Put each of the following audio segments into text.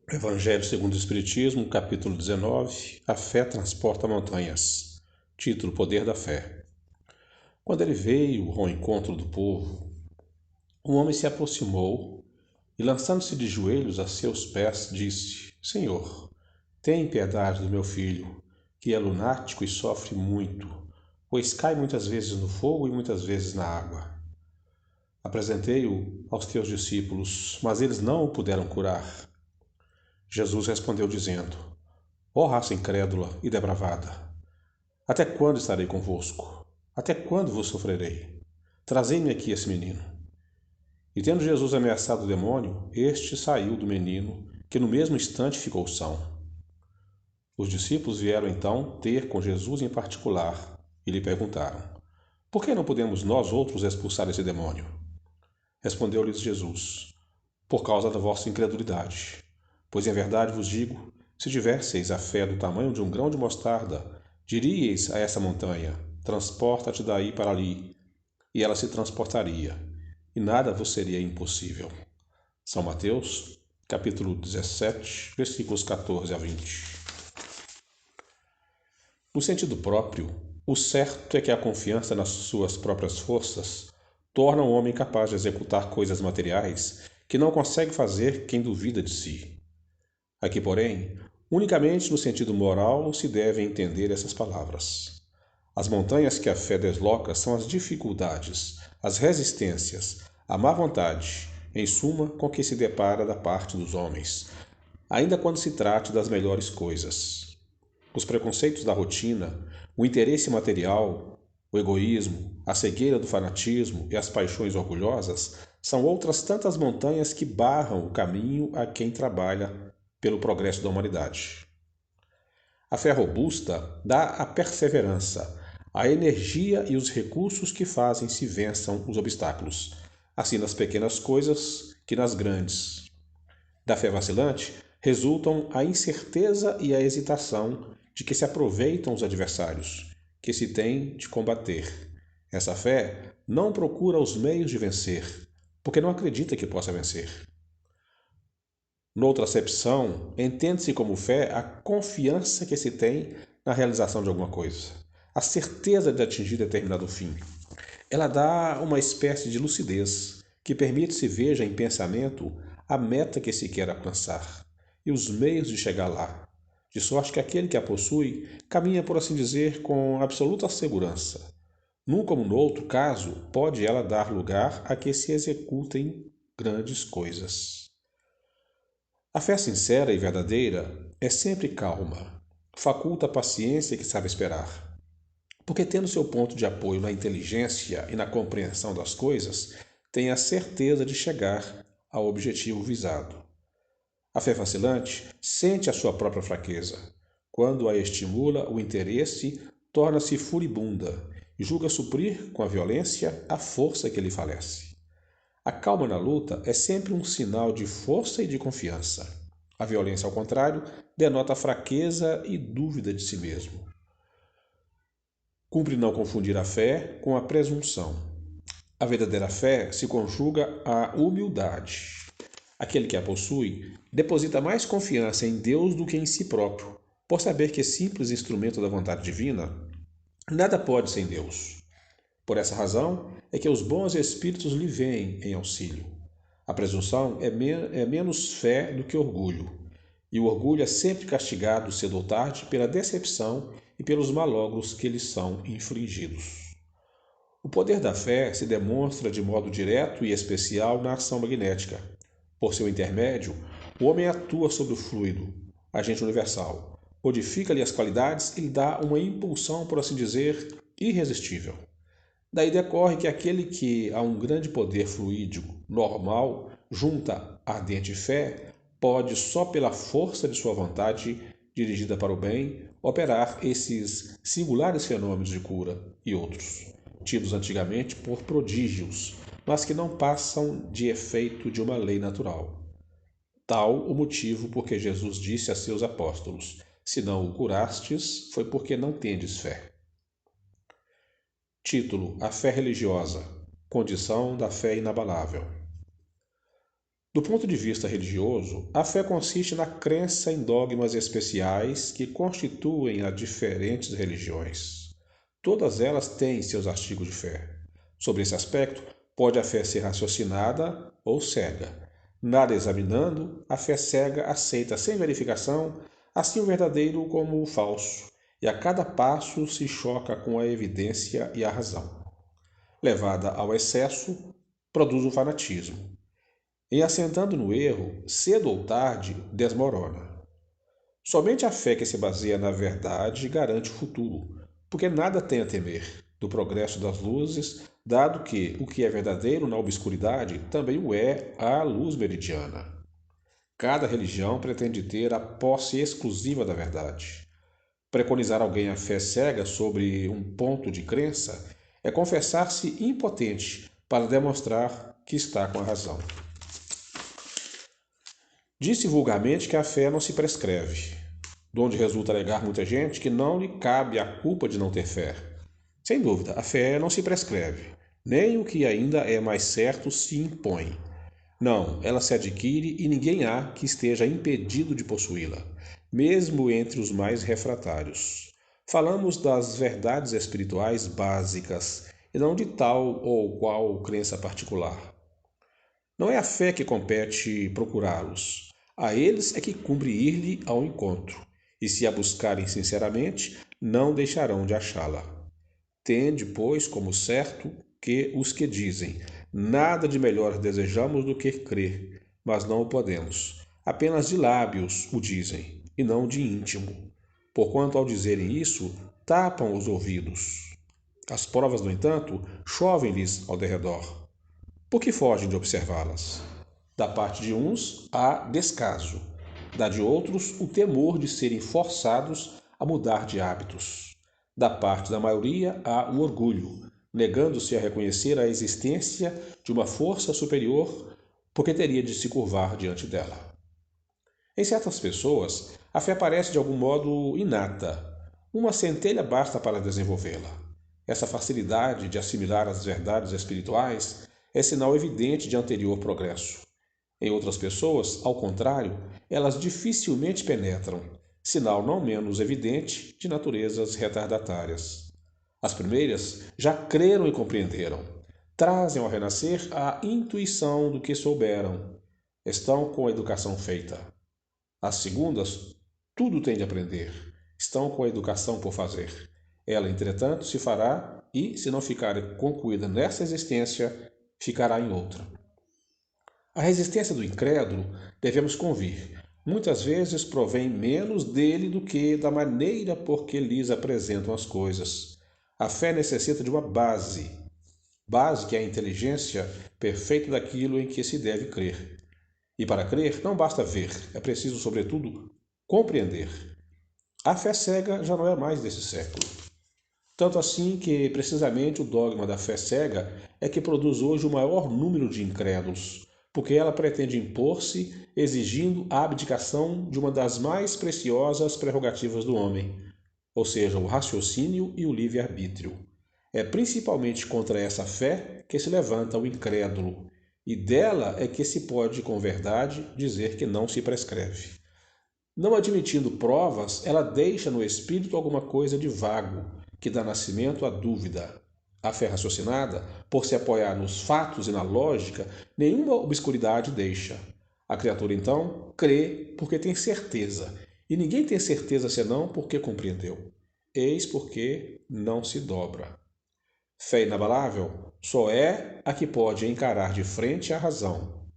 Evangelho segundo o Espiritismo, capítulo 19. A fé transporta montanhas. Título: Poder da fé. Quando ele veio ao encontro do povo, um homem se aproximou e, lançando-se de joelhos a seus pés, disse: Senhor, tem piedade do meu filho, que é lunático e sofre muito, pois cai muitas vezes no fogo e muitas vezes na água. Apresentei-o aos teus discípulos, mas eles não o puderam curar. Jesus respondeu dizendo: Ó raça incrédula e depravada, até quando estarei convosco? Até quando vos sofrerei? Trazei-me aqui esse menino. E tendo Jesus ameaçado o demônio, este saiu do menino, que no mesmo instante ficou são. Os discípulos vieram então ter com Jesus em particular e lhe perguntaram: Por que não podemos nós outros expulsar esse demônio? Respondeu-lhes Jesus: Por causa da vossa incredulidade. Pois em verdade vos digo, se tivesseis a fé do tamanho de um grão de mostarda, diríeis a essa montanha: transporta-te daí para ali, e ela se transportaria, e nada vos seria impossível. São Mateus, capítulo 17, versículos 14 a 20. No sentido próprio, o certo é que a confiança nas suas próprias forças torna o homem capaz de executar coisas materiais que não consegue fazer quem duvida de si. Aqui, porém, unicamente no sentido moral se devem entender essas palavras. As montanhas que a fé desloca são as dificuldades, as resistências, a má vontade, em suma, com que se depara da parte dos homens, ainda quando se trate das melhores coisas. Os preconceitos da rotina, o interesse material, o egoísmo, a cegueira do fanatismo e as paixões orgulhosas são outras tantas montanhas que barram o caminho a quem trabalha pelo progresso da humanidade. A fé robusta dá a perseverança, a energia e os recursos que fazem se vençam os obstáculos, assim nas pequenas coisas que nas grandes. Da fé vacilante resultam a incerteza e a hesitação de que se aproveitam os adversários, que se tem de combater. Essa fé não procura os meios de vencer, porque não acredita que possa vencer. Noutra acepção, entende-se como fé a confiança que se tem na realização de alguma coisa, a certeza de atingir determinado fim. Ela dá uma espécie de lucidez que permite se veja em pensamento a meta que se quer alcançar e os meios de chegar lá, de sorte que aquele que a possui caminha, por assim dizer, com absoluta segurança. Num como no outro caso, pode ela dar lugar a que se executem grandes coisas. A fé sincera e verdadeira é sempre calma, faculta a paciência que sabe esperar. Porque, tendo seu ponto de apoio na inteligência e na compreensão das coisas, tem a certeza de chegar ao objetivo visado. A fé vacilante sente a sua própria fraqueza. Quando a estimula o interesse, torna-se furibunda e julga suprir com a violência a força que lhe falece. A calma na luta é sempre um sinal de força e de confiança. A violência, ao contrário, denota fraqueza e dúvida de si mesmo. Cumpre não confundir a fé com a presunção. A verdadeira fé se conjuga à humildade. Aquele que a possui deposita mais confiança em Deus do que em si próprio, por saber que, simples instrumento da vontade divina, nada pode sem Deus. Por essa razão é que os bons espíritos lhe vêm em auxílio. A presunção é menos fé do que orgulho, e o orgulho é sempre castigado cedo ou tarde pela decepção e pelos malogros que lhe são infligidos. O poder da fé se demonstra de modo direto e especial na ação magnética. Por seu intermédio, o homem atua sobre o fluido, agente universal, modifica-lhe as qualidades e lhe dá uma impulsão, por assim dizer, irresistível. Daí decorre que aquele que a um grande poder fluídico, normal, junta ardente fé, pode, só pela força de sua vontade, dirigida para o bem, operar esses singulares fenômenos de cura e outros, tidos antigamente por prodígios, mas que não passam de efeito de uma lei natural. Tal o motivo por que Jesus disse a seus apóstolos: Se não o curastes, foi porque não tendes fé. Título: A fé religiosa. Condição da fé inabalável. Do ponto de vista religioso, a fé consiste na crença em dogmas especiais que constituem as diferentes religiões. Todas elas têm seus artigos de fé. Sobre esse aspecto, pode a fé ser raciocinada ou cega. Nada examinando, a fé cega aceita sem verificação, assim o verdadeiro como o falso, e a cada passo se choca com a evidência e a razão. Levada ao excesso, produz o fanatismo. Em assentando no erro, cedo ou tarde, desmorona. Somente a fé que se baseia na verdade garante o futuro, porque nada tem a temer do progresso das luzes, dado que o que é verdadeiro na obscuridade também o é à luz meridiana. Cada religião pretende ter a posse exclusiva da verdade. Preconizar alguém a fé cega sobre um ponto de crença é confessar-se impotente para demonstrar que está com a razão. Disse vulgarmente que a fé não se prescreve, donde resulta alegar muita gente que não lhe cabe a culpa de não ter fé. Sem dúvida, a fé não se prescreve, nem o que ainda é mais certo se impõe. Não, ela se adquire e ninguém há que esteja impedido de possuí-la, mesmo entre os mais refratários. Falamos das verdades espirituais básicas e não de tal ou qual crença particular. Não é a fé que compete procurá-los. A eles é que cumpre ir-lhe ao encontro, e se a buscarem sinceramente, não deixarão de achá-la. Tende, pois, como certo que os que dizem: nada de melhor desejamos do que crer, mas não o podemos. Apenas de lábios o dizem, e não de íntimo. Porquanto, ao dizerem isso, tapam os ouvidos. As provas, no entanto, chovem-lhes ao derredor. Por que fogem de observá-las? Da parte de uns, há descaso. Da de outros, o temor de serem forçados a mudar de hábitos. Da parte da maioria, há o orgulho, negando-se a reconhecer a existência de uma força superior, porque teria de se curvar diante dela. Em certas pessoas, a fé parece de algum modo inata. Uma centelha basta para desenvolvê-la. Essa facilidade de assimilar as verdades espirituais é sinal evidente de anterior progresso. Em outras pessoas, ao contrário, elas dificilmente penetram, sinal não menos evidente de naturezas retardatárias. As primeiras já creram e compreenderam, trazem ao renascer a intuição do que souberam, estão com a educação feita. As segundas, tudo têm de aprender, estão com a educação por fazer. Ela, entretanto, se fará e, se não ficar concluída nessa existência, ficará em outra. A resistência do incrédulo, devemos convir, muitas vezes provém menos dele do que da maneira por que lhes apresentam as coisas. A fé necessita de uma base que é a inteligência perfeita daquilo em que se deve crer. E para crer não basta ver, é preciso, sobretudo, compreender. A fé cega já não é mais desse século. Tanto assim que, precisamente, o dogma da fé cega é que produz hoje o maior número de incrédulos, porque ela pretende impor-se, exigindo a abdicação de uma das mais preciosas prerrogativas do homem, ou seja, o raciocínio e o livre-arbítrio. É principalmente contra essa fé que se levanta o incrédulo, e dela é que se pode, com verdade, dizer que não se prescreve. Não admitindo provas, ela deixa no espírito alguma coisa de vago, que dá nascimento à dúvida. A fé raciocinada, por se apoiar nos fatos e na lógica, nenhuma obscuridade deixa. A criatura, então, crê porque tem certeza, e ninguém tem certeza senão porque compreendeu. Eis porque não se dobra. Fé inabalável só é a que pode encarar de frente a razão,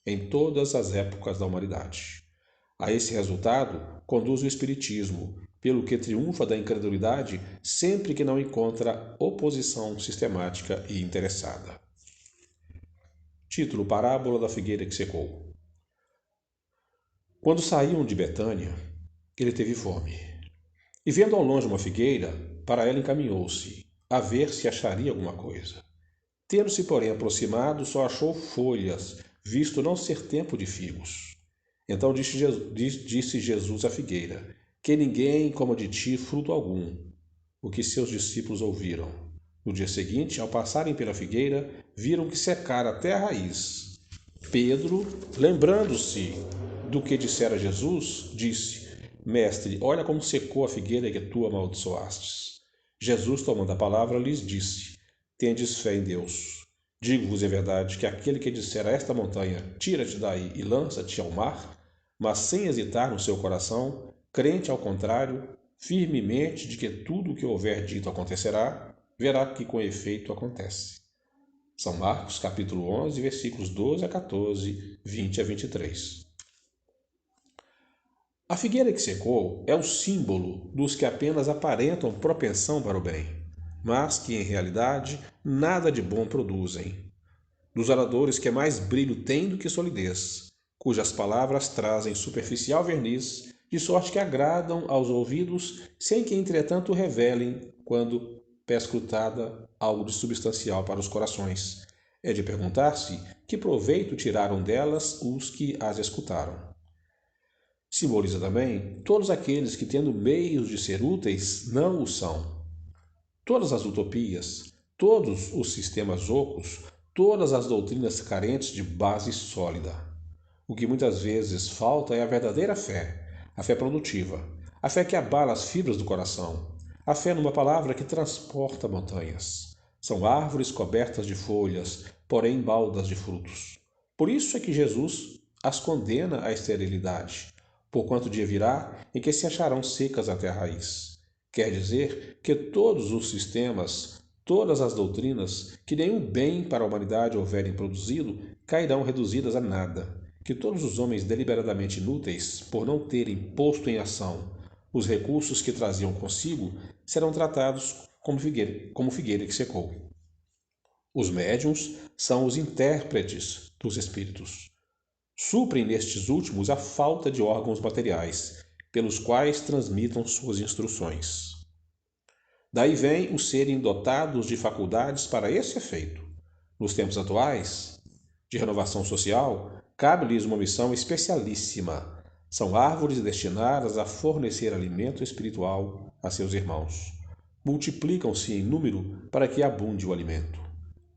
em todas as épocas da humanidade. A esse resultado conduz o Espiritismo, pelo que triunfa da incredulidade sempre que não encontra oposição sistemática e interessada. Título: Parábola da figueira que secou. Quando saíam de Betânia, ele teve fome. E vendo ao longe uma figueira, para ela encaminhou-se, a ver se acharia alguma coisa. Tendo-se, porém, aproximado, só achou folhas, visto não ser tempo de figos. Então disse Jesus à figueira: que ninguém coma de ti fruto algum. O que seus discípulos ouviram. No dia seguinte, ao passarem pela figueira, viram que secara até a raiz. Pedro, lembrando-se do que dissera Jesus, disse: Mestre, olha como secou a figueira que tu amaldiçoastes. Jesus, tomando a palavra, lhes disse: Tendes fé em Deus. Digo-vos em verdade que aquele que disser a esta montanha: Tira-te daí e lança-te ao mar, mas sem hesitar no seu coração, crente ao contrário, firmemente de que tudo o que houver dito acontecerá, verá que com efeito acontece. São Marcos, capítulo 11, versículos 12 a 14, 20 a 23. A figueira que secou é o símbolo dos que apenas aparentam propensão para o bem, mas que, em realidade, nada de bom produzem. Dos oradores que mais brilho têm do que solidez, cujas palavras trazem superficial verniz, de sorte que agradam aos ouvidos, sem que, entretanto, revelem, quando perscrutada, algo de substancial para os corações. É de perguntar-se que proveito tiraram delas os que as escutaram. Simboliza também todos aqueles que, tendo meios de ser úteis, não o são. Todas as utopias, todos os sistemas ocos, todas as doutrinas carentes de base sólida. O que muitas vezes falta é a verdadeira fé, a fé produtiva, a fé que abala as fibras do coração, a fé numa palavra que transporta montanhas. São árvores cobertas de folhas, porém baldas de frutos. Por isso é que Jesus as condena à esterilidade, porquanto dia virá em que se acharão secas até a raiz. Quer dizer que todos os sistemas, todas as doutrinas, que nenhum bem para a humanidade houverem produzido, cairão reduzidas a nada, que todos os homens deliberadamente inúteis, por não terem posto em ação os recursos que traziam consigo, serão tratados como figueira que secou. Os médiuns são os intérpretes dos espíritos. Suprem nestes últimos a falta de órgãos materiais, pelos quais transmitam suas instruções. Daí vem os serem dotados de faculdades para esse efeito. Nos tempos atuais, de renovação social, cabe-lhes uma missão especialíssima. São árvores destinadas a fornecer alimento espiritual a seus irmãos. Multiplicam-se em número para que abunde o alimento.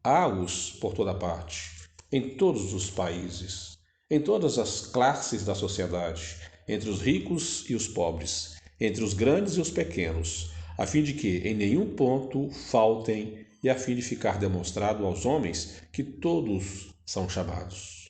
Há-os por toda parte, em todos os países, em todas as classes da sociedade, entre os ricos e os pobres, entre os grandes e os pequenos, a fim de que em nenhum ponto faltem e a fim de ficar demonstrado aos homens que todos são chamados.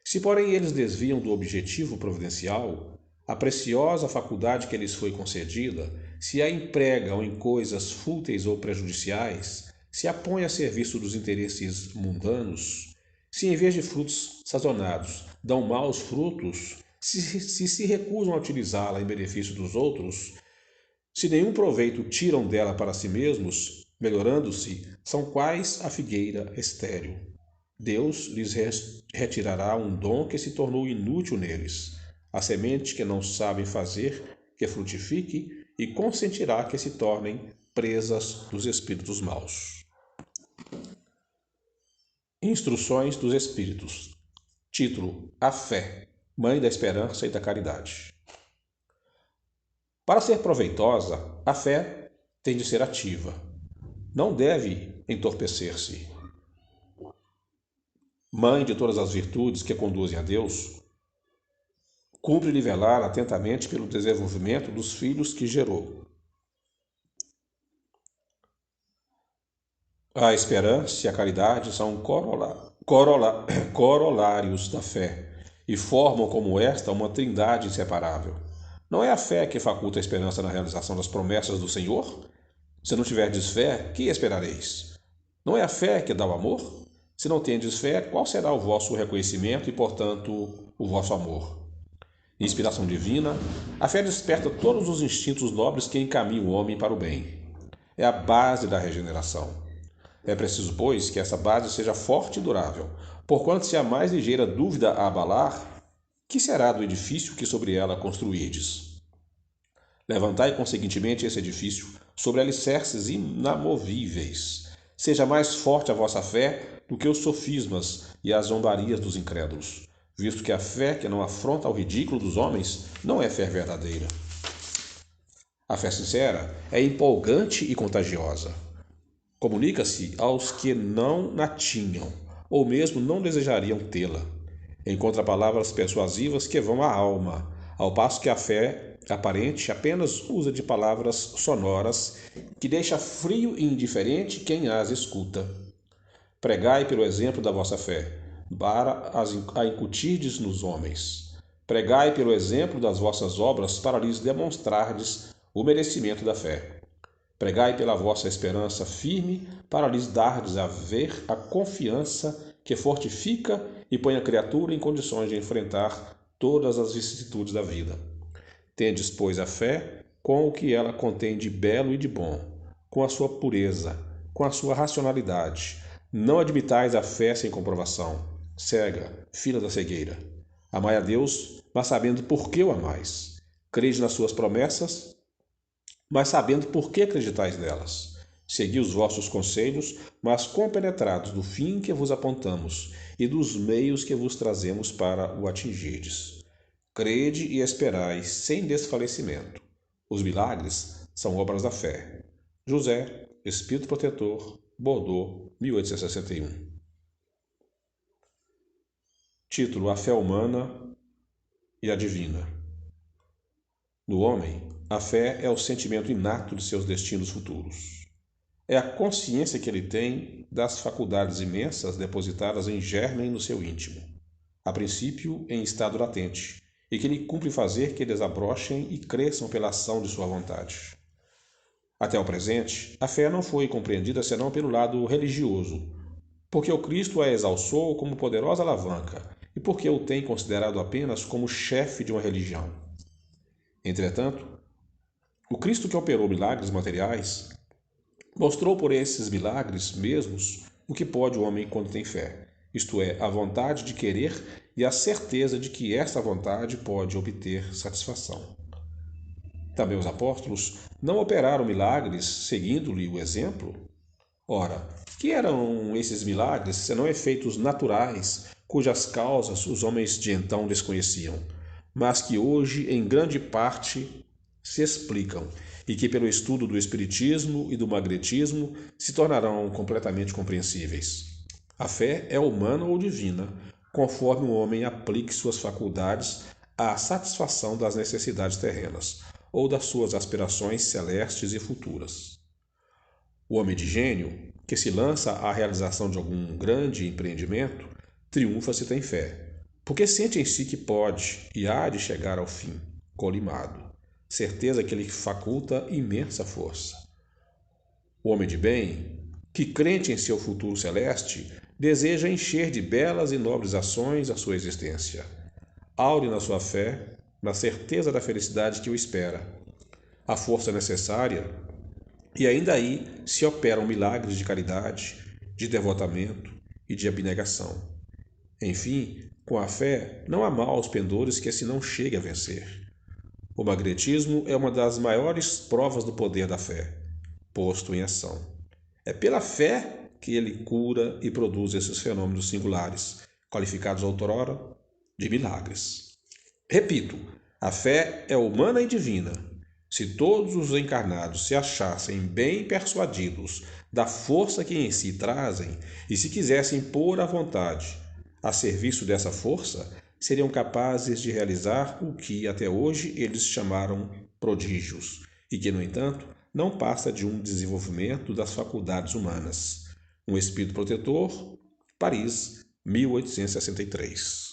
Se, porém, eles desviam do objetivo providencial, a preciosa faculdade que lhes foi concedida, se a empregam em coisas fúteis ou prejudiciais, se a põe a serviço dos interesses mundanos, se em vez de frutos sazonados dão maus frutos, se recusam a utilizá-la em benefício dos outros, se nenhum proveito tiram dela para si mesmos, melhorando-se, são quais a figueira estéril. Deus lhes retirará um dom que se tornou inútil neles, a semente que não sabem fazer, que frutifique, e consentirá que se tornem presas dos espíritos maus. Instruções dos Espíritos. Título: A Fé, Mãe da Esperança e da Caridade. Para ser proveitosa, a fé tem de ser ativa. Não deve entorpecer-se. Mãe de todas as virtudes que conduzem a Deus, cumpre nivelar atentamente pelo desenvolvimento dos filhos que gerou. A esperança e a caridade são corolários da fé e formam como esta uma trindade inseparável. Não é a fé que faculta a esperança na realização das promessas do Senhor? Se não tiverdes fé, que esperareis? Não é a fé que dá o amor? Se não tendes fé, qual será o vosso reconhecimento e, portanto, o vosso amor? Inspiração divina, a fé desperta todos os instintos nobres que encaminham o homem para o bem. É a base da regeneração. É preciso, pois, que essa base seja forte e durável, porquanto se a mais ligeira dúvida a abalar, que será do edifício que sobre ela construirdes? Levantai, conseguintemente, esse edifício sobre alicerces inamovíveis. Seja mais forte a vossa fé do que os sofismas e as zombarias dos incrédulos, visto que a fé que não afronta ao ridículo dos homens não é fé verdadeira. A fé sincera é empolgante e contagiosa. Comunica-se aos que não na tinham, ou mesmo não desejariam tê-la. encontra palavras persuasivas que vão à alma, ao passo que a fé aparente apenas usa de palavras sonoras que deixa frio e indiferente quem as escuta. Pregai pelo exemplo da vossa fé, para a incutirdes nos homens. Pregai pelo exemplo das vossas obras, para lhes demonstrardes o merecimento da fé. Pregai pela vossa esperança firme, para lhes dardes a ver a confiança que fortifica e põe a criatura em condições de enfrentar todas as vicissitudes da vida. Tendes, pois, a fé com o que ela contém de belo e de bom, com a sua pureza, com a sua racionalidade. Não admitais a fé sem comprovação, cega, filha da cegueira. Amai a Deus, mas sabendo por que o amais. Crede nas suas promessas, mas sabendo por que acreditais nelas. Segui os vossos conselhos, mas compenetrados do fim que vos apontamos e dos meios que vos trazemos para o atingirdes. Crede e esperai sem desfalecimento. Os milagres são obras da fé. José, Espírito Protetor, Bordeaux, 1861. Título: A fé humana e a divina. No homem, a fé é o sentimento inato de seus destinos futuros. É a consciência que ele tem das faculdades imensas depositadas em germen no seu íntimo, a princípio em estado latente, e que lhe cumpre fazer que desabrochem e cresçam pela ação de sua vontade. Até o presente, a fé não foi compreendida senão pelo lado religioso, porque o Cristo a exalçou como poderosa alavanca e porque o tem considerado apenas como chefe de uma religião. Entretanto, o Cristo que operou milagres materiais mostrou por esses milagres mesmos o que pode o homem quando tem fé, isto é, a vontade de querer e a certeza de que essa vontade pode obter satisfação. Também os apóstolos não operaram milagres seguindo-lhe o exemplo? Ora, que eram esses milagres senão efeitos naturais, cujas causas os homens de então desconheciam, mas que hoje, em grande parte, se explicam e que, pelo estudo do Espiritismo e do Magnetismo, se tornarão completamente compreensíveis. A fé é humana ou divina, conforme o homem aplique suas faculdades à satisfação das necessidades terrenas ou das suas aspirações celestes e futuras. O homem de gênio, que se lança à realização de algum grande empreendimento, triunfa se tem fé, porque sente em si que pode e há de chegar ao fim, colimado, certeza que lhe faculta imensa força. O homem de bem, que crente em seu futuro celeste, deseja encher de belas e nobres ações a sua existência. Aure na sua fé, na certeza da felicidade que o espera, a força necessária, e ainda aí se operam milagres de caridade, de devotamento e de abnegação. Enfim, com a fé, não há maus pendores que se não chegue a vencer. O magnetismo é uma das maiores provas do poder da fé, posto em ação. É pela fé que ele cura e produz esses fenômenos singulares, qualificados outrora de milagres. Repito, a fé é humana e divina. Se todos os encarnados se achassem bem persuadidos da força que em si trazem e se quisessem pôr à vontade a serviço dessa força, seriam capazes de realizar o que até hoje eles chamaram prodígios e que, no entanto, não passa de um desenvolvimento das faculdades humanas. Um Espírito Protetor, Paris, 1863.